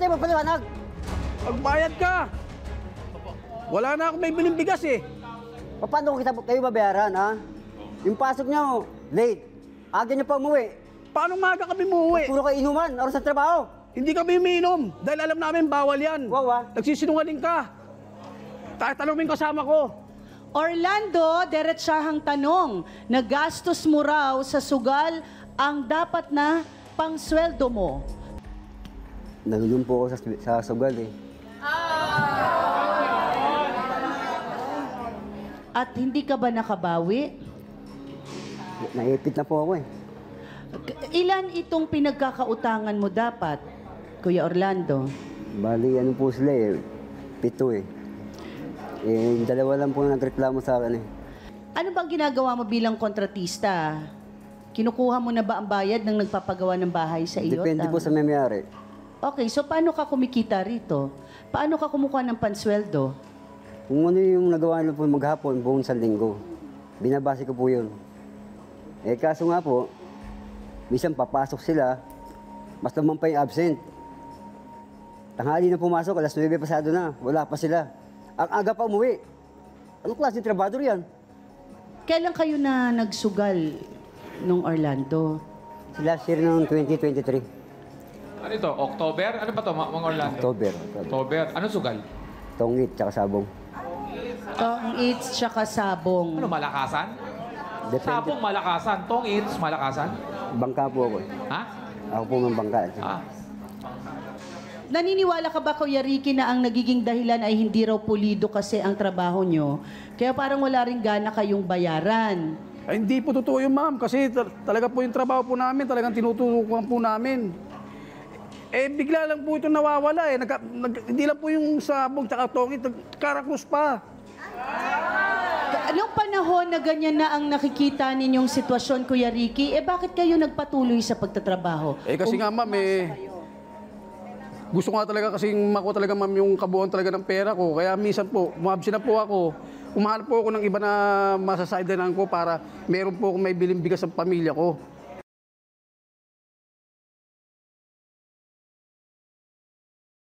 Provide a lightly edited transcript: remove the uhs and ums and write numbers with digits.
tayo magpaliwanag. Magbayad ka! Wala na akong may biling bigas eh. Paano kita kayo babayaran, ha? Yung pasok nyo, late. Aga nyo pa umuwi. Paano maga kami muuwi? Puro kayo inuman, oras sa trabaho. Hindi kami umiinom dahil alam namin bawal yan. Wow, ha? Nagsisinungaling ka. Tanungin kasama ko. Orlando, diretsahang tanong, nagastos mo raw sa sugal ang dapat na pangsweldo mo. Nalulun po ako sa sugal eh. At hindi ka ba nakabawi? Naipit na po ako eh. Ilan itong pinagkakautangan mo dapat, Kuya Orlando? Bali, ano po sila eh. 7 eh. Eh, 2 lang po nagreklamo sa akin eh. Ano bang ginagawa mo bilang kontratista? Kinukuha mo na ba ang bayad ng nagpapagawa ng bahay sa iyo? Depende po sa may-ari. Okay, so paano ka kumikita rito? Paano ka kumukuha ng pansweldo? Kung ano yung nagawa nila po maghapon, buong sa linggo. Binabase ko po yun. Eh kaso nga po, minsan papasok sila, mas naman pa yung absent. Tanghali na pumasok, alas 9 pasado na, wala pa sila. Ang aga pa umuwi. Anong klaseng trabador yan? Kailan kayo na nagsugal nung Orlando? Last year ng 2023. Ano ito? October? Ano ba ito, mga Orlando? October. October. Ano sugal? Tongit, tsaka sabong. Tong-its tsaka sabong. Ano, malakasan? Depende. Sabong malakasan. Tong-its, malakasan? Bangka po ako eh. Ha? Ako po ng bangka. Ah. Naniniwala ka ba, Kuya Ricky, na ang nagiging dahilan ay hindi raw pulido kasi ang trabaho nyo? Kaya parang wala rin gana kayong bayaran. Ay, hindi po totoo yun, ma'am. Kasi talaga po yung trabaho po namin, talagang tinuturukan po namin. Eh, bigla lang po ito nawawala eh. Hindi lang po yung sabong tsaka tongit, nagkarakus pa. Anong panahon na ganyan na ang nakikita ninyong sitwasyon, Kuya Ricky? Eh, bakit kayo nagpatuloy sa pagtatrabaho? Eh, kasi nga, ma'am, gusto ko nga talaga kasing makuha talaga, ma'am, yung kabuuan talaga ng pera ko. Kaya minsan po, umabsi na po ako. Umahanap po ako ng iba na masasidenan ko para meron po akong may biling bigas sa pamilya ko.